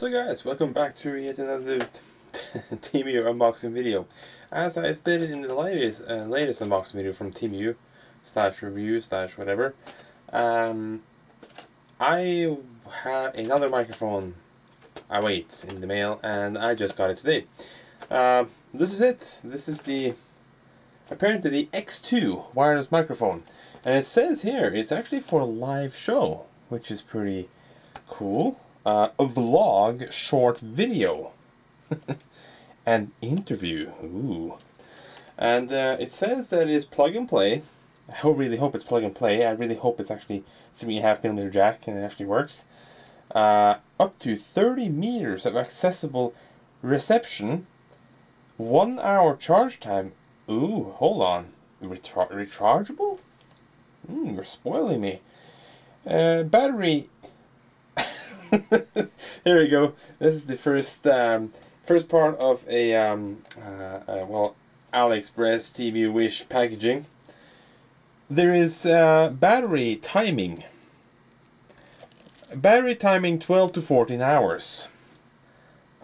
So guys, welcome back to yet another Temu unboxing video. As I stated in the latest unboxing video from Temu / review / whatever, I have another microphone await in the mail, and I just got it today. This is it. This is apparently the X2 wireless microphone, and it says here it's actually for a live show, which is pretty cool. A vlog, short video, and interview. Ooh. And it says that it is plug and play. I really hope it's plug and play. I really hope it's actually 3.5mm jack and it actually works. Up to 30 meters of accessible reception. 1 hour charge time. Ooh, hold on. Rechargeable? You're spoiling me. Battery. Here we go. This is the first part of a AliExpress Temu Wish packaging. There is battery timing. Battery timing 12 to 14 hours.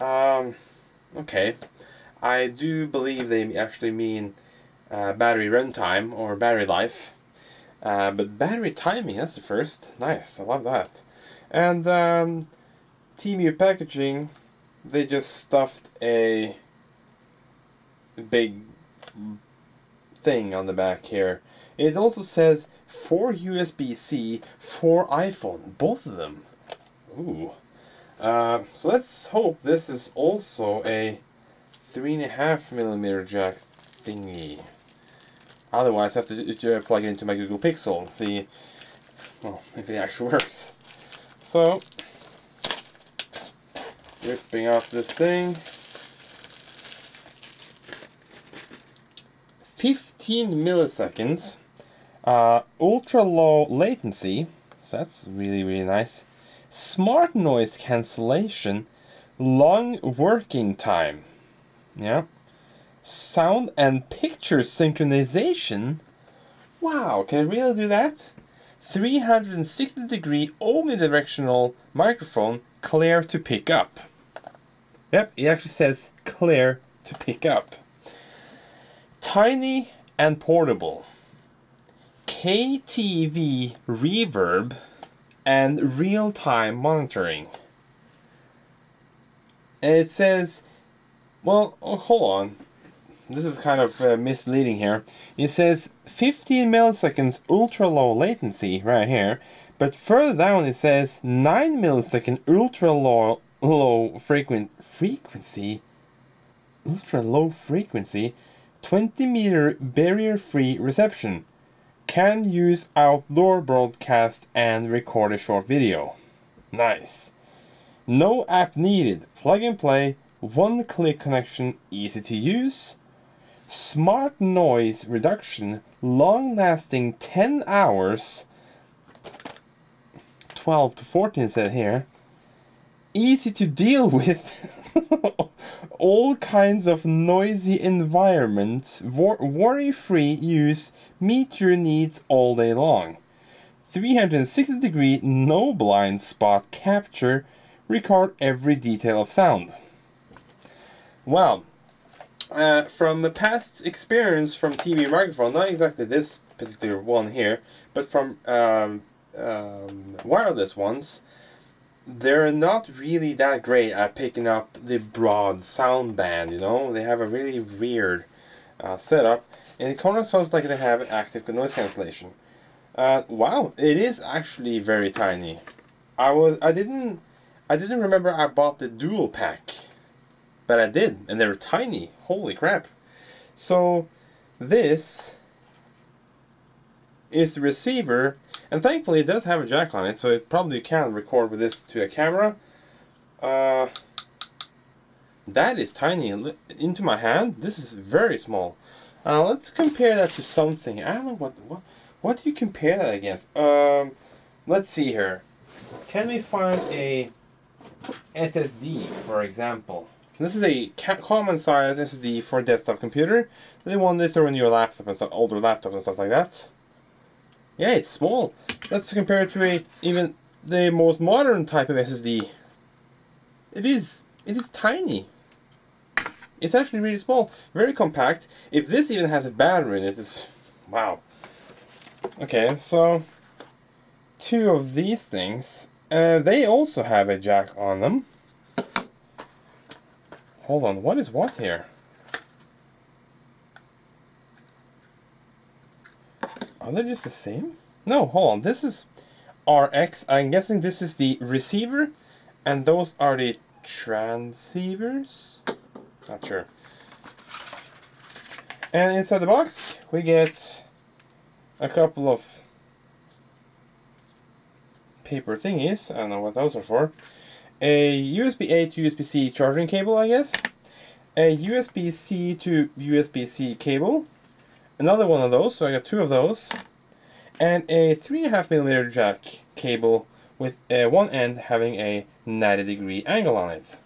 Okay. I do believe they actually mean battery runtime or battery life. But battery timing, that's the first. Nice, I love that. And Temu packaging, they just stuffed a big thing on the back here. It also says 4 USB-C, 4 iPhone, both of them. Ooh. So let's hope this is also a 3.5mm jack thingy. Otherwise, I have to plug it into my Google Pixel and see, well, if it actually works. So, ripping off this thing. 15 milliseconds. Ultra low latency. So that's really nice. Smart noise cancellation. Long working time. Yeah. Sound and picture synchronization. Wow, can it really do that? 360-degree omnidirectional microphone, clear to pick up. Yep, it actually says clear to pick up. Tiny and portable. KTV reverb and real-time monitoring. And it says, well, hold on. This is kind of misleading here. It says 15 milliseconds ultra low latency right here, but further down it says 9 millisecond ultra low frequency, 20 meter barrier free reception. Can use outdoor broadcast and record a short video. Nice. No app needed. Plug and play. One click connection. Easy to use. Smart noise reduction, long-lasting 10 hours, 12 to 14 said here. Easy to deal with. All kinds of noisy environment, worry-free use, meet your needs all day long. 360-degree no blind spot capture, record every detail of sound. Wow. From the past experience from Temu microphone, not exactly this particular one here, but from wireless ones, they're not really that great at picking up the broad sound band, you know? They have a really weird setup, and it kind of sounds like they have active noise cancellation. Wow, it is actually very tiny. I didn't remember I bought the dual pack. But I did, and they're tiny. Holy crap. So, this is the receiver, and thankfully it does have a jack on it, so it probably can record with this to a camera. That is tiny. Into my hand, this is very small. Let's compare that to something. I don't know what do you compare that against? Let's see here. Can we find a SSD, for example? This is a common size SSD for a desktop computer. The one they throw in your laptop and stuff, older laptop and stuff like that. Yeah, it's small. Let's compare it to even the most modern type of SSD. It is tiny. It's actually really small, very compact. If this even has a battery in it, it's wow. Okay, so 2 of these things. They also have a jack on them. Hold on, what is what here? Are they just the same? No, hold on. This is RX. I'm guessing this is the receiver, and those are the transceivers. Not sure. And inside the box, we get a couple of paper thingies. I don't know what those are for. A USB-A to USB-C charging cable, I guess. A USB-C to USB-C cable. Another one of those, so I got 2 of those. And a 3.5mm jack cable with one end having a 90-degree angle on it.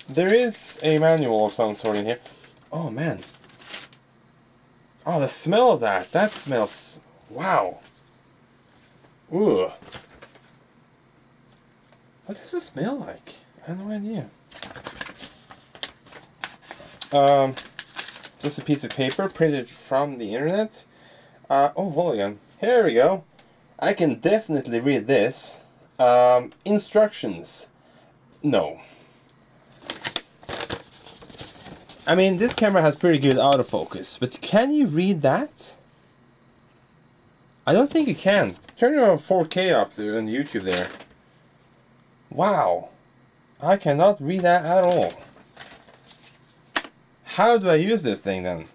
There is a manual of some sort in here. Oh man. Oh, the smell of that. That smells... Wow. Ooh. What does it smell like? I have no idea. Just a piece of paper printed from the internet. Oh, hold on. Here we go. I can definitely read this. Instructions. No. I mean, this camera has pretty good autofocus, but can you read that? I don't think you can. Turn your 4K up there on YouTube there. Wow. I cannot read that at all. How do I use this thing then?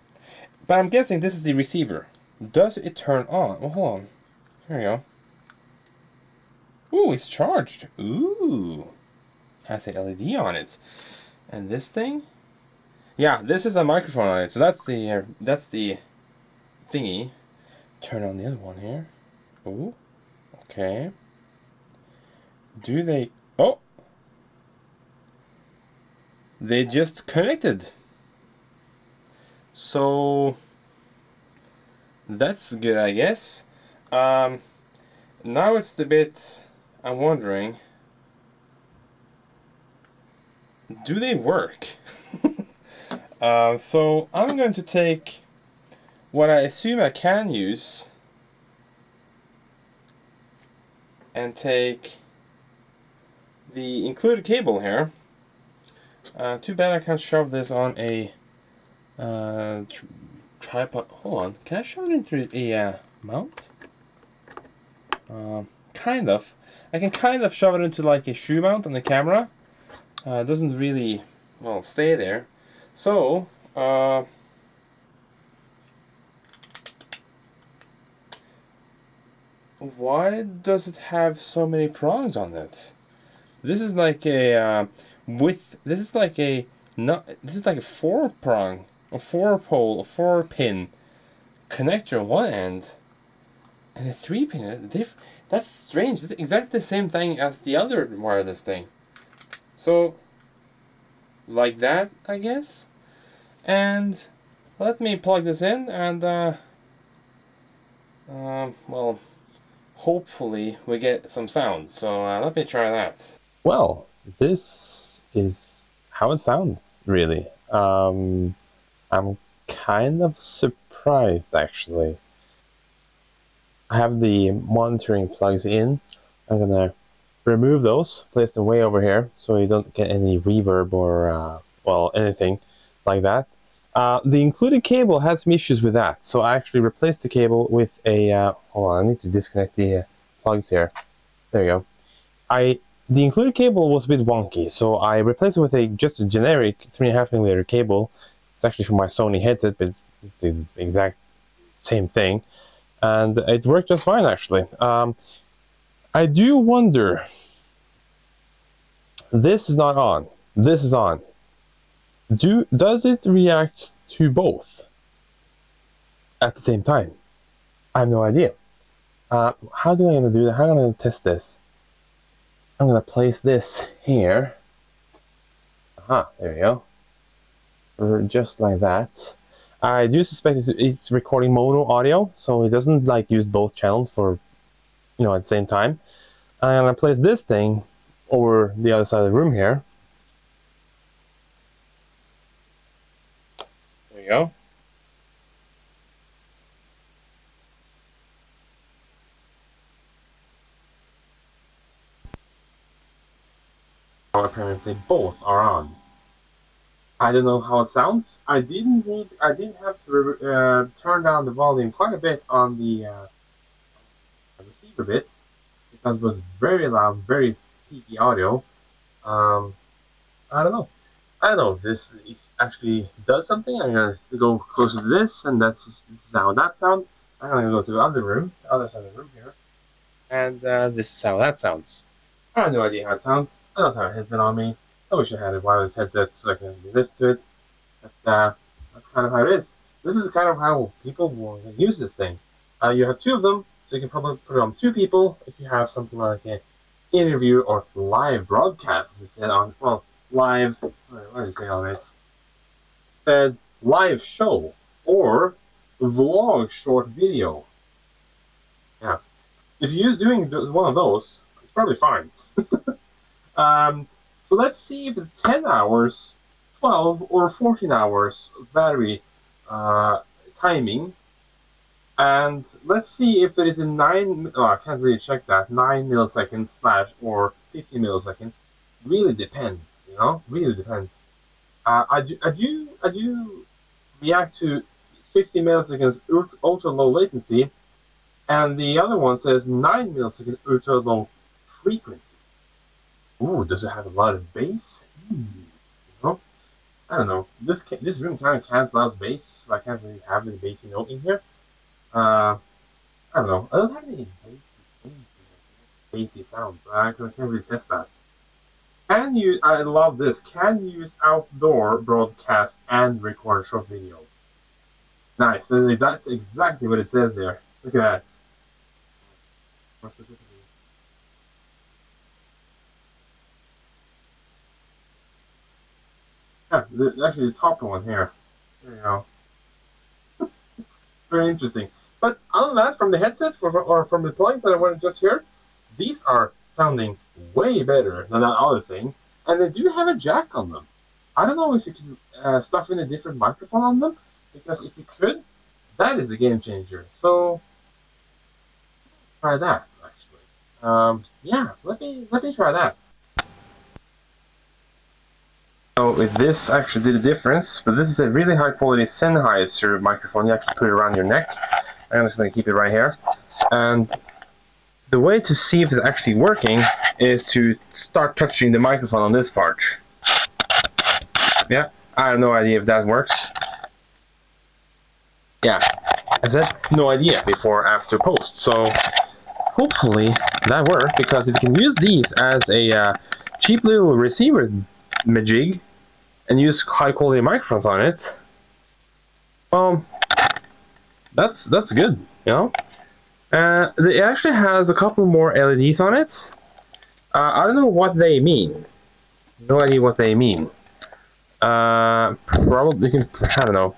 But I'm guessing this is the receiver. Does it turn on? Oh, hold on. There we go. Ooh, it's charged. Ooh. Has a LED on it. And this thing? Yeah, this is a microphone on it. So that's the thingy. Turn on the other one here. Ooh. Okay. Do they... Oh! They just connected. So... That's good, I guess. Now it's the bit I'm wondering. Do they work? So I'm going to take what I assume I can use and take the included cable here. Too bad I can't shove this on a tripod. Hold on, can I shove it into a mount? Kind of. I can kind of shove it into like a shoe mount on the camera. It doesn't really, well, stay there. So, why does it have so many prongs on it? This is like a this is like a 4-prong, a 4-pole, a 4-pin connector on one end, and a 3-pin. That's strange. That's exactly the same thing as the other wireless thing. So, like that, I guess. And let me plug this in, and well, hopefully we get some sound. So let me try that. Well, this is how it sounds, really. I'm kind of surprised, actually. I have the monitoring plugs in. I'm gonna remove those, place them way over here, so you don't get any reverb or, well, anything like that. The included cable had some issues with that, so I actually replaced the cable with a, hold on, I need to disconnect the plugs here. There you go. The included cable was a bit wonky, so I replaced it with just a generic 3.5mm cable. It's actually from my Sony headset, but it's the exact same thing. And it worked just fine, actually. I do wonder, this is not on, this is on. Does it react to both at the same time? I have no idea. How do I do that? How am I going to test this? I'm going to place this here. Aha, there we go. Just like that. I do suspect it's recording mono audio, so it doesn't like use both channels for, at the same time. I'm gonna place this thing over the other side of the room here. There you go. Apparently both are on. I don't know how it sounds. I didn't have to turn down the volume quite a bit on the receiver bit because it was very loud, very peaky audio. I don't know. I don't know if this actually does something. I'm gonna go closer to this, and this is how that sounds. I'm gonna go to the other room, the other side of the room here, and this is how that sounds. I have no idea how it sounds. I don't have a headset on me. I wish I had a wireless headset so I can listen to it. But that's kind of how it is. This is kind of how people will use this thing. You have two of them, so you can probably put it on two people if you have something like an interview or live broadcast, as it said on, well, live, what did it say on it? Said live show or vlog short video. Yeah. If you're doing one of those, it's probably fine. So let's see if it's 10 hours, 12 or 14 hours battery timing. And let's see if it is in I can't really check that, 9 milliseconds / or 50 milliseconds. Really depends, you know, really depends. I do react to 50 milliseconds ultra low latency, and the other one says 9 milliseconds ultra low frequency. Ooh, does it have a lot of bass? You know? I don't know. This room kind of cancels out bass, so I can't really have any bassy note in here. I don't know. I don't have any bassy sounds. I can't really test that. I love this. Can use outdoor broadcast and record short video. Nice. That's exactly what it says there. Look at that. Yeah, actually the top one here. There you go. Very interesting. But other than that, from the headset or from the plugins that I wanted just here, these are sounding way better than that other thing. And they do have a jack on them. I don't know if you can stuff in a different microphone on them, because if you could, that is a game changer. So try that actually. Yeah, let me try that. So this actually did a difference, but this is a really high quality Sennheiser microphone. You actually put it around your neck. I'm just going to keep it right here. And the way to see if it's actually working is to start touching the microphone on this part. Yeah, I have no idea if that works. Yeah, I had no idea before after post. So hopefully that worked, because if you can use these as a cheap little receiver majig and use high quality microphones on it, well, that's good, you know. It actually has a couple more LEDs on it. I don't know what they mean. No idea what they mean. Probably, I don't know.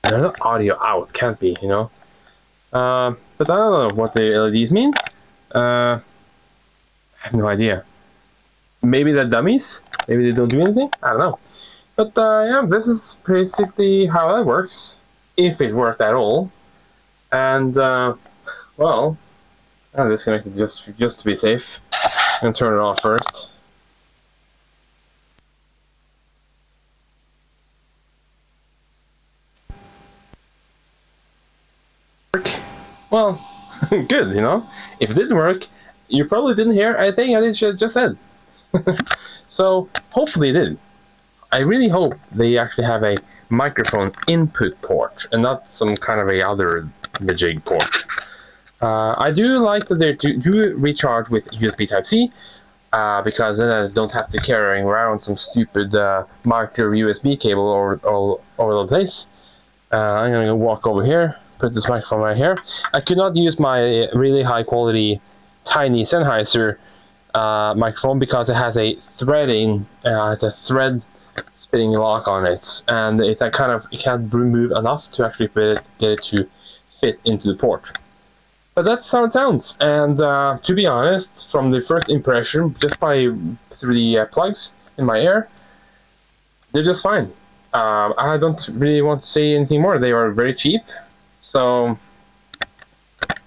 There's audio out, can't be, you know. But I don't know what the LEDs mean. I have no idea. Maybe they're dummies. Maybe they don't do anything. I don't know. But yeah, this is basically how that works, if it worked at all. And well, I'll disconnect it just to be safe, and turn it off first. Well, good, you know. If it didn't work, you probably didn't hear anything I just said. So hopefully it did. I really hope they actually have a microphone input port and not some kind of a other majig port. I do like that they do recharge with USB Type-C, because then I don't have to carry around some stupid micro USB cable all over the place. I'm gonna walk over here, put this microphone right here. I could not use my really high quality tiny Sennheiser microphone because it has a threading, it's a thread spinning lock on it, and it can't move enough to actually get it to fit into the port. But that's how it sounds. And to be honest, from the first impression, just by through the plugs in my ear, they're just fine. I don't really want to say anything more. They are very cheap. So,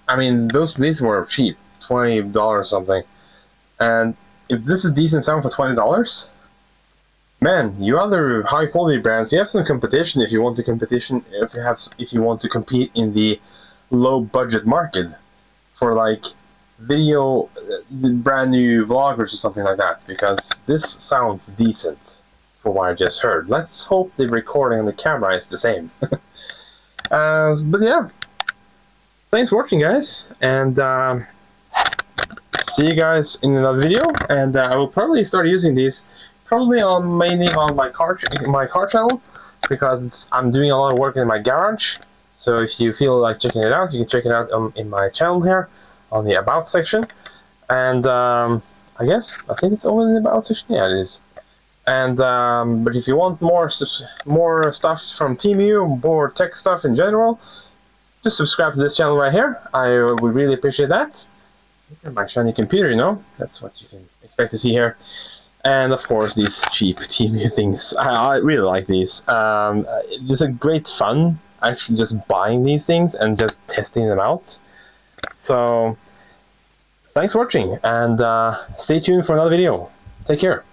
I mean, these were cheap, $20 or something. And if this is decent sound for $20, man, you other high quality brands, you have some competition if you want to if you want to compete in the low budget market for like video brand new vloggers or something like that, because this sounds decent for what I just heard. Let's hope the recording on the camera is the same. But yeah, thanks for watching, guys, and see you guys in another video. And I will probably start using these probably mainly on my car channel, because I'm doing a lot of work in my garage. So if you feel like checking it out, you can check it out in my channel here on the About section. And I think it's over in the About section. Yeah, it is. And but if you want more stuff from Temu, more tech stuff in general, just subscribe to this channel right here. I would really appreciate that. My shiny computer, you know, that's what you can expect to see here. And of course, these cheap Temu things. I really like these. It's a great fun actually just buying these things and just testing them out. So thanks for watching, and stay tuned for another video. Take care.